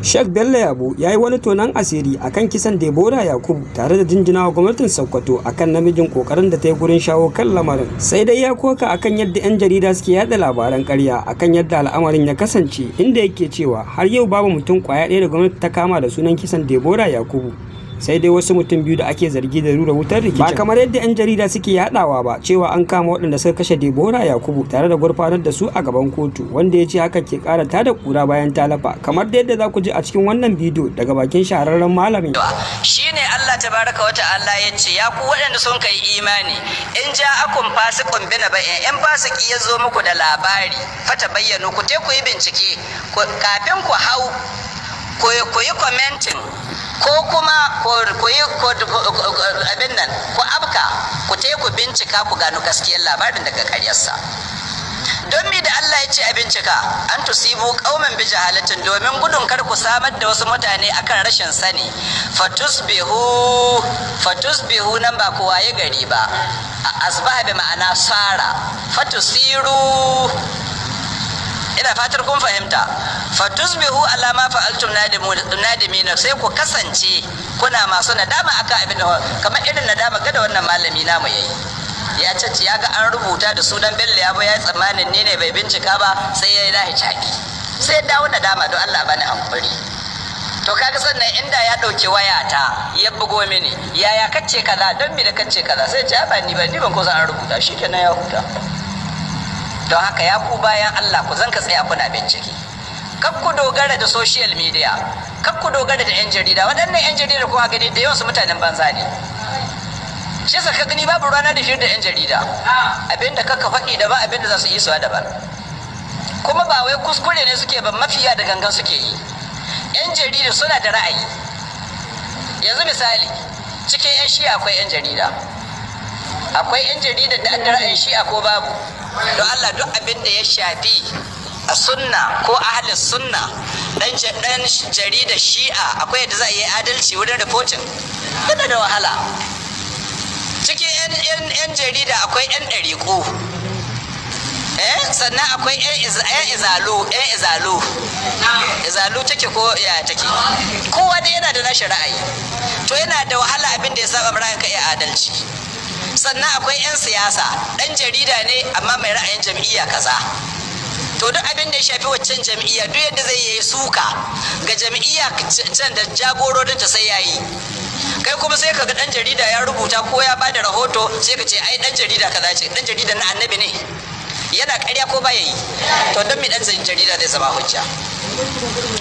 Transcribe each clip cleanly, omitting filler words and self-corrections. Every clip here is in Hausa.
Sheikh Bello Yabo ya yi wani tonon asiri akan kisan Deborah Yakubu tare da jinjinawa gwamnatin Sokoto akan namijin kokarin da ta yi gurin shawo kan lamarin. Sai dai ya koka akan yadda 'yan jarida suke yada labaran ƙarya akan yadda al'amarin ya kasance, inda yake cewa har yau babu mutum kwaya ɗaya da gwamnati ta kama da sunan kisan Deborah Yakubu. Sai dai wasu mutum biyu da ake zargi da rura wutar rikicin. Ba kamar yadda 'yan jarida suke yadawa ba cewa an kama waɗanda suka kashe Deborah Yakubu tare da gurfanar da su a gaban kotu, wanda ya ce hakan ke ƙara tada kura bayan talafa, kamar da yadda za ku ji a cikin wannan bidiyo daga bakin shahararren malamin. Shine Allah tabaraka wa ta'ala ya ce, ya ku waɗanda sun kai imani, in ja'akum fasiqun binaba'in, in fasiki ya zo muku da labari, fata bayyanu ku te ku yi bincike kafin ku hau ku yi commenting ko kuma ku yi abin nan ku abka ku te ku bincika ku gano gaskiyar labarin daga karyarsa. Don mi da Allah ya ce a bincika, an tusibu qauman bi jahalatin, domin gudun kar ku samar da wasu mutane akan rashin sani, fatusbihu nan ba ku waye gari ba, asbaha bi ma'ana sara, fatusiru, ina fatar kun fahimta, fatusbihu ala ma fa'altum nadimina, sai ku kasance kuna masu nadama akan abin da kamar irin nadama ga da wannan malami namu yayi. Ya ce ya ga an rubuta da sunan Bello Yabo, ya yi tsammanin ne bai bincika ba, sai ya yi lahi caki, sai ya dawo nadama, don Allah bani hankuri. To kaga sannan inda ya ɗauki wayata ya bugo mini, yaya kacce kaza, don me da kacce kaza, sai ce ba ni ban ko an rubuta, shikenan ya huta. Don haka ya ku bayan Allah ku zanka tsaya kuna bincike, kar ku dogara da social media, kar ku dogara da 'yan jarida. Waɗannan 'yan jarida kuma gani da yawansu mutanen banza ne, shi sa ka gani babu rana da shirin da 'yan jarida, abinda kaka faɗi daban, abinda za su yi suwa daban, kuma ba wai kuskure ne suke ba, mafiya da gangan suke yi. 'Yan jarida suna da ra'ayi. Yanzu misali, cikin 'yan shi'a akwai 'yan jarida, akwai 'yan jarida da ra'ayin shi'a ko babu? Don Allah duk abin da ya shafi a sunna ko ahlus sunna, dan jarida shi'a akwai yadda za a yi adalci wurin reporting? Yana da wahala. Cikin 'yan jarida akwai 'yan ɗariƙo, sannan akwai 'yan izalu take ko ya take, kowa da yana da nashi ra'ayi. To yana da wahala abin da ya saba ra'ayin ka iya adalci. Sannan akwai 'yan siyasa, ɗan jarida ne amma mai ra'ayin jam'iyya kaza, to duk abin da ya shafi waccan jam'iyya, duk yadda zai yi suka ga jam'iyya can da jagororinta sai ya yi. Kai kuma sai ka ga ɗan jarida ya rubuta ko ya bada rahoto, sai ka ce ai ɗan jarida kaza ce, ɗan jarida na annabi ne, yana ƙarya ko baya yi? To don me ɗan jarida zai zama hujja?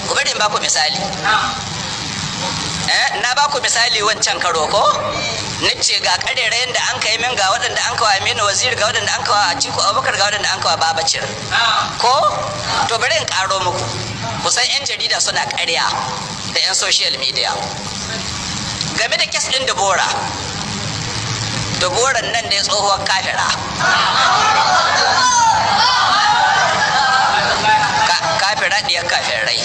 Ku bari in baku misali. Na baku misali wancan karo ko nace ga karerayen da an kai min, ga waɗanda an kawo Aminu Waziri, ga waɗanda an kawo Atiku Abubakar, ga waɗanda an kawo Babacir ko? To bari in karo muku, kusan 'yan jarida suna ƙarya da 'yan social media game da kes ɗin Deborah nan da ya tsohuwar kafira, kafira ɗiyar kafirai.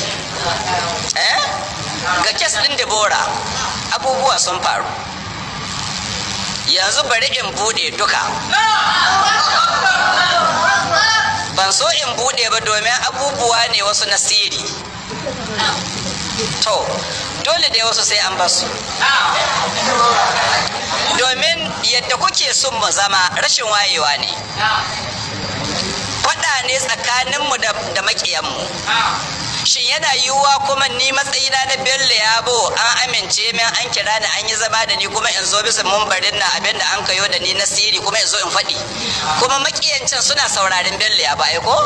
Ga kes ɗin Deborah abubuwa sun faru. Yanzu bari in buɗe duka, ban so in buɗe ba domin abubuwa ne wasu na siri, to dole da wasu sai an basu, domin yadda kuke son mu zama rashin wayewa ne, faɗa ne tsakaninmu da maƙiyanmu. Shin yana yiwuwa kuma ni matsayina na Bello Yabo an amince min, an kira ni, an yi zama da ni, kuma in zo bisa mumbarin na abin da an kayo da ni na siri kuma in zo in faɗi, kuma makiyancin suna saurarin Bello Yabo ai ko?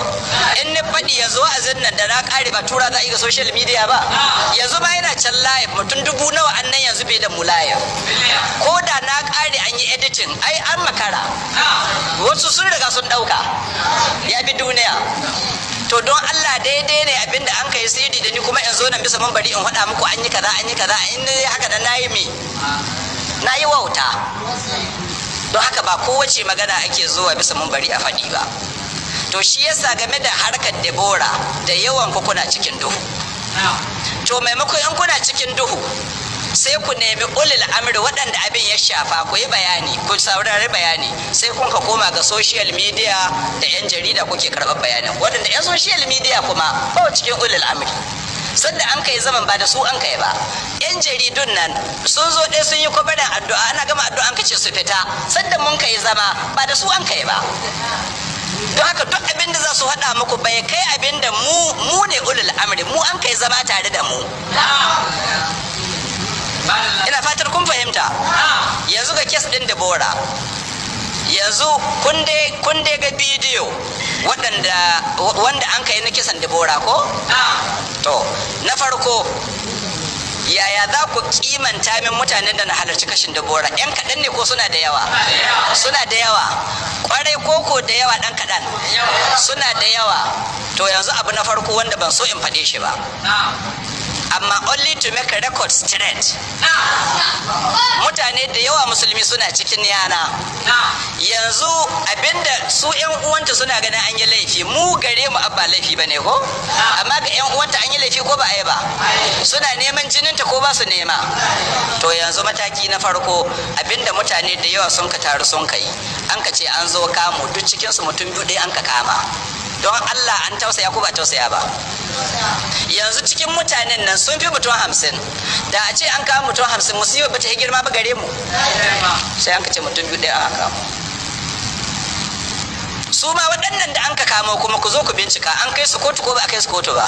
In ni faɗi yanzu wa'azin nan da na ƙare ba tura za a yi ga social media ba? Yanzu ba yana can live, mutum 1000 nawa annan yanzu bai da mu live, ko da na ƙare an yi editing ai an makara, wasu sun riga sun ɗauka, ya bi duniya. To don Allah daidai ne abinda an kai sirri da ni kuma in zo nan bisa mambari in faɗa muku an yi kaza, in dai haka da nayi me, nayi wauta. Don haka ba kowace magana ake zuwa bisa mambari a faɗi ba. To shi yasa game da harkar Deborah da yawan ku kuna cikin duhu. To maimakon in kuna cikin duhu, sai ku nemi ulil amri waɗanda abin ya shafa, ku yi bayani, ku saurari bayani, sai kun ka koma ga social media da 'yan jarida kuke karɓar bayanin. Waɗanda 'yan social media kuma ba cikin ulil amri, sanda an kai zaman ba da su an kai ba. Yan jaridun nan sun zo ɗaya sun yi kwabarin addu'a, ana gama addu'a an kace su fita, sanda mun kai zama ba da su an kai ba. Don haka duk abin da za su haɗa muku bai kai abin da mu ne ulul amri, mu an kai zama tare da mu. Ina fatar kun fahimta. Yanzu ga kes ɗin Deborah, yanzu kun dai ga bidiyo wanda an kai na kisan Deborah ko? To na farko, yaya za ku kimanta min mutanen da na halarci kashin Deborah? Yan kaɗan ne ko suna da yawa? Suna da yawa. Kwarai koko da yawa ɗan kaɗan? Suna da yawa. To yanzu abu na farko wanda ban so in faɗe shi ba, amma only to make a record straight, mutane da yawa musulmi suna cikin yana. Yanzu abinda su yan uwanta suna ganin an yi laifi, mu gare mu abba laifi bane ko? Amma ga yan uwanta an yi laifi ko ba a yi ba? Suna neman jininta ko ba su nema? To yanzu mataki na farko, abinda mutane da yawa sun ka taru sun kai, an ka ce an zo kamu, duk cikinsu mutum biyu ɗaya an ka kama. Don Allah an tausaya ko ba tausaya ba? Yanzu cikin mutanen nan sun fi mutum 50. Da a ce an kama mutum 50, musibar ba ta yi girma ba gare mu. Sai an ka ce mutum biyu ɗaya aka kama. Su ma waɗannan da an ka kamo kuma ku zo ku bincika, an kai su kotu ko ba a kai su kotu ba?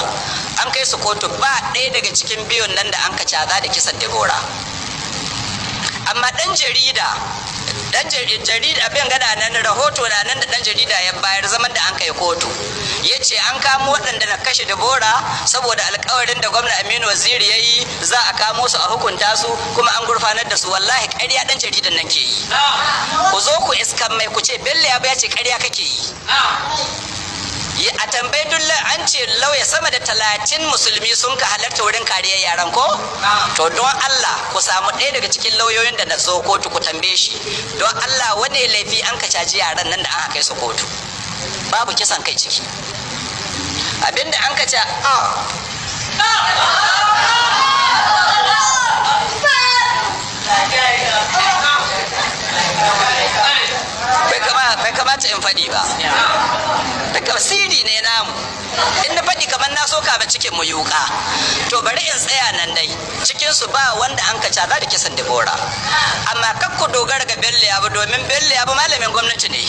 An kai su kotu, ba ɗaya daga cikin biyun nan da an ka caza da kisan Deborah. Amma ɗan jarida abin gada nan, rahoto na nan da ɗan jarida ya bayar zaman da an kai kotu, ya ce an kamo waɗanda na kashe Deborah saboda alkawarin da gwamna Aminu Waziri ya yi za a kamo su a hukunta su, kuma an gurfanar da su. Wallahi ƙarya ɗan jaridan nan ke yi. Ku zo ku iskan mai ku ce Bello ya ce ƙarya kake yi. A tambayi dulla an ce lauya sama da 30 musulmi sun ka halarta wurin kariyar yaran ko? To don Allah ku samu ɗaya daga cikin lauyoyin da na zo kotu ku tambaye shi, don Allah wane laifi an ka caji yaran nan da an kai su kotu? Babu kisan kai ciki. Abinda an ka ca bai kamata in faɗi ba, daga siri ne namu. In na faɗi kamar na soka ba cikin mu yuka. To bari in tsaya nan dai, cikin su ba wanda an ka caza da kisan Deborah. Amma kar ku dogara ga Bello Yabo, domin Bello Yabo malamin gwamnati ne.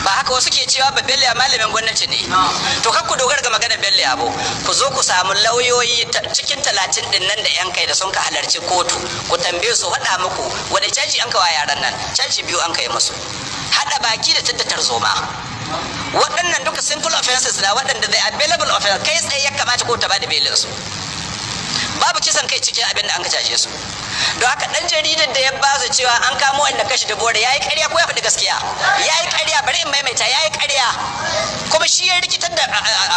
Ba haka wasu ke cewa ba Bello Yabo malamin gwamnati ne? To kar ku dogara ga maganar Bello Yabo, ku zo ku samu lauyoyi cikin 30 din nan da yan kai da sun ka halarci kotu, ku tambaye su faɗa muku wani caji an kawa yaran nan. Caji biyu an kai musu, haɗa baki da tattatar zoma. Waɗannan duka simple offenses na waɗanda zai available offense, kai tsaye ya kamata ko ta bada belin su. Babu kisan kai cikin abin da an ka caje su. Don haka ɗan jaridar da ya ba su cewa an kamo inda kashi Deborah ya yi ƙarya ko ya faɗi gaskiya? Ya yi ƙarya, bari in maimaita, ya yi ƙarya. Kuma shi ya rikitar da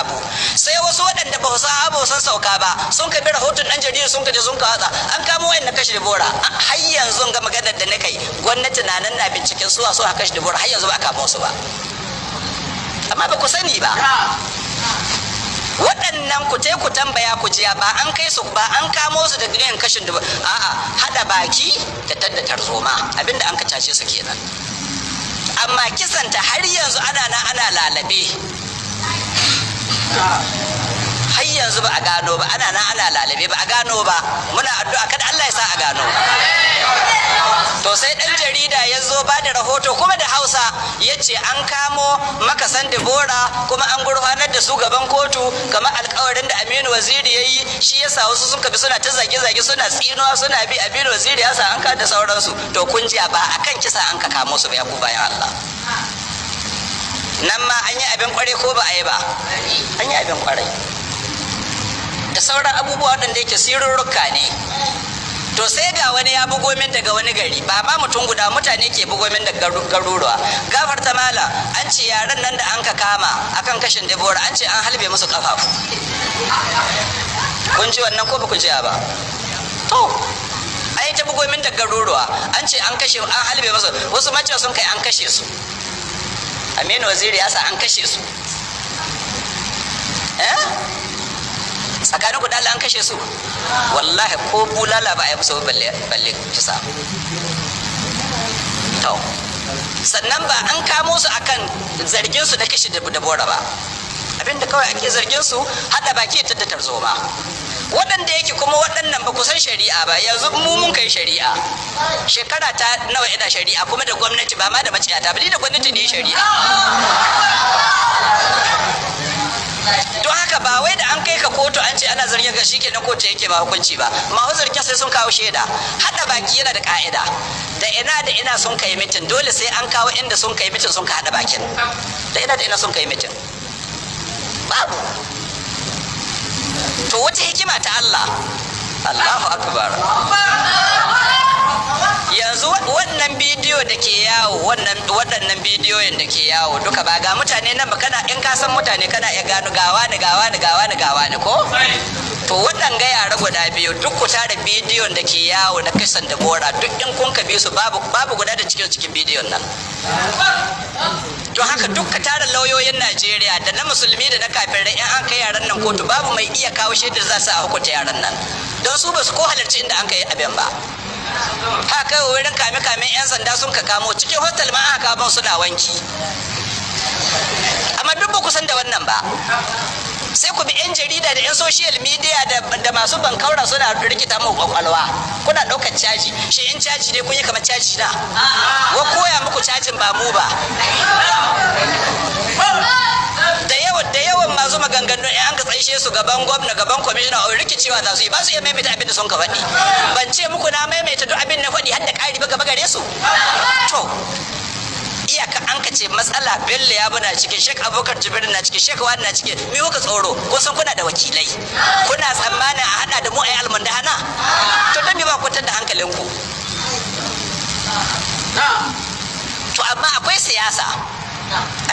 abu. Sai wasu waɗanda ba su san sauka ba sun ka bi rahoton ɗan jaridar sun ka je sun ka watsa an kamo inda kashi Deborah. Har yanzu ga maganar da na kai, gwamnati na nan na binciken suwa sun kashi Deborah, har yanzu ba a kamo su ba. Amma ba ku sani ba. Waɗannan ku ku tambaya ku jiya, ba an kai su ba, an kamo su da yin kashin da a'a, hada baki da tadda tarzoma, abinda an ka tace su kenan. Amma kisanta har yanzu ana lalabe, har yanzu ba a gano ba, ana lalabe, ba a gano ba. Muna addu'a kada Allah ya sa a gano. To sai ɗan jarida ya zo ba da rahoto kuma da Hausa, ya ce an kamo makasan Deborah kuma an gurfanar da su gaban kotu kamar alkawarin da Aminu Waziri ya yi. Shi yasa wasu sun kabi suna ta zage-zage, suna tsinuwa, suna bi Aminu Waziri ya sa an ka da sauransu. To kun ji ba akan kisa an ka kamo su ba, ya ku bayan Allah. Nan ma an yi abin kware ko ba a yi ba? An yi abin kware da sauran abubuwa waɗanda yake sirurruka ne. To sai ga wani ya bugo min daga wani gari, ba ma mutum guda, mutane ke bugo min daga garuruwa. Gafarta mala, an ce yaran nan da an ka kama akan kashin Deborah, an ce an halbe musu kafafu. Kun ji wannan ko ba ku ji ba? To ai ta bugo min daga garuruwa, an ce an halbe musu, wasu mace sun kai an kashe su. Aminu Waziri ya sa an kashe su. Tsakanin ku dala an kashe su? Wallahi ko bulala ba a yi musu balle kisa. To sannan ba an kamo su akan zargin su da kashe Deborah ba, abinda kawai ake zargin su hada baki ta da tarzoma. Waɗanda yake kuma waɗannan ba ku san shari'a ba, yanzu mu mun kai shari'a shekara ta nawa ina shari'a kuma da gwamnati ba ma da maciyata ba, ni da gwamnati ne shari'a. Don haka ba wai da an kai ka kotu an ce ana zargin ka shi kenan kotu yake ba hukunci ba, ma zargin sai sun kawo shaida. Hada baki yana da ka'ida, da ina sun kai mitin dole sai an kawo inda sun kai mitin sun ka hada bakin, da ina sun kai mitin babu. To wata hikima ta Allah, Allahu akbar. Yanzu wannan bidiyo da ke yawo, waɗannan bidiyoyin da ke yawo duka ba ga mutane nan ba, kana in ka san mutane kana iya gano gawa ne ko? To waɗanga yara guda biyu duk ku tara bidiyon da ke yawo na kisan da bora, duk in kun ka bi su babu guda da cikin bidiyon nan. Don haka duk ka tara lauyoyin Najeriya da na musulmi da na kafirai in an kai yaran nan kotu babu mai iya kawo shaidar za su a hukunta yaran nan, don su ba su ko halarci inda an kai abin ba. Haka wurin kame 'yan sanda sun ka kamo cikin hostel ma aka kamo suna wanki, amma duk ba ku san da wannan ba. Sai ku bi 'yan jarida da 'yan social media da masu bankaura suna rikita mu kwakwalwa, kuna ɗaukar caji. Shi in caji ne kun yi kamar caji na wa koya muku cajin ba mu ba. Da yawan masu maganganu in an ka tsaishe su gaban gwamna gaban kwamishina a rikicewa za su yi, ba su iya maimaita abin da sun ka faɗi. Ban ce muku na maimaita duk abin na faɗi har da ƙari ba gaba gare su. To iyaka an ka ce matsala Bello ya buna cikin, Sheikh Abubakar Jibril na cikin, Sheikh Wani na cikin, mi kuka tsoro? Kun san kuna da wakilai, kuna tsammanin a hada da mu a yi almundahana? To don me ba kwantar da hankalinku? To amma akwai siyasa.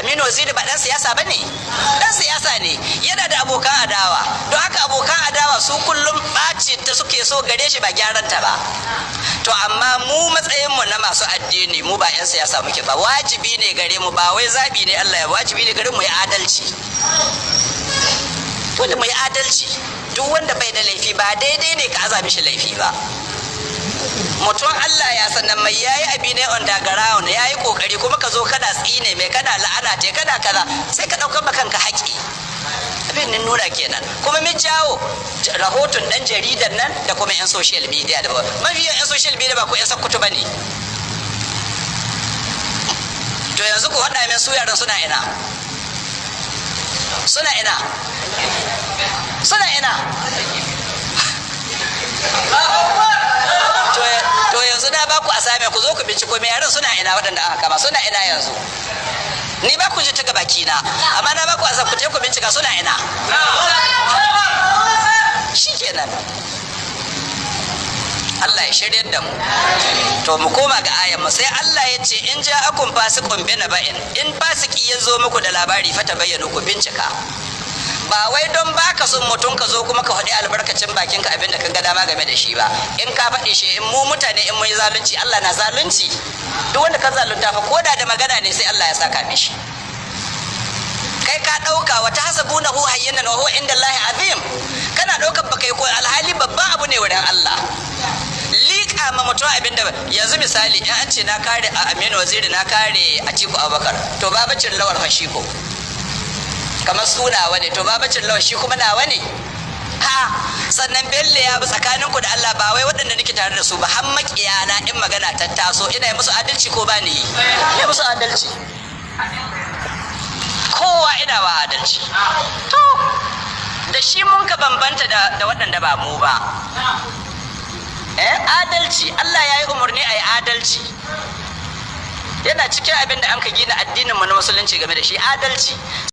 Aminu Waziri ba dan siyasa ba ne? Dan siyasa ne, yana da abokan adawa. Don haka abokan adawa su kullum ɓaci ta suke so gare shi ba gyaran ta ba. To amma mu matsayinmu na masu addini mu ba 'yan siyasa muke ba, wajibi ne gare mu, ba wai zaɓi ne Allah ya, wajibi ne gare mu yi adalci. Dole mu yi adalci, duk wanda bai da laifi ba daidai ne ka aza mishi laifi ba. Mutum Allah ya sanar mai yayi abi ne on the ground, yayi kokari kuma ka zo kana tsine mai, kana la'ana te, kana kaza, sai ka daukar kanka haƙi. Abin nan nuna kenan. Kuma mun jawo rahoton dan jaridan nan da kuma 'yan social media da mafi 'yan social media ba ko 'yan sakkutu bane. To yanzu ku hada min su yaran suna ina? To yanzu na ba ku asame ku zo ku binciko me yaran suna ina, waɗanda aka kama suna ina yanzu. Ni ba ku ji ta gabaki na, amma na ba ku asame ku je ku bincika suna ina. Shikenan. Allah ya shiryar da mu. To mu koma ga ayan mu, sai Allah ya ce in ja'akum fasiqun binaba'in, in fasiki ya zo muku da labari fa tabayyanu ku bincika. Ba wai don baka son mutum ka zo kuma ka faɗi albarkacin bakinka abin da ka ga dama game da shi ba. In ka faɗi shi, in mu mutane in mun yi zalunci, Allah na zalunci. Duk wanda ka zalunta fa koda da magana ne sai Allah ya saka mishi. Kai ka ɗauka wata hasabunahu hayyinan wa huwa indallahi azim, kana ɗaukar ba kai ko alhali babban abu ne wurin Allah. Liƙa ma mutum abin da yanzu misali in an ce na kare Aminu Waziri, na kare Atiku Abubakar, to babacin Lawal Fashiko kamar suna wani, to babacin Lawal shi kuma nawa ne? Sannan Bello ya bi tsakaninku da Allah, ba wai waɗanda nake tare da su ba, har makiyana in magana ta taso ina yi musu adalci ko ba ni yi? Ina musu adalci, kowa ina wa adalci. To da shi mun ka bambanta da waɗanda ba mu ba. Adalci, Allah ya yi umarni a yi adalci, yana cikin abin da an ka gina addinin mu na musulunci game da shi, adalci.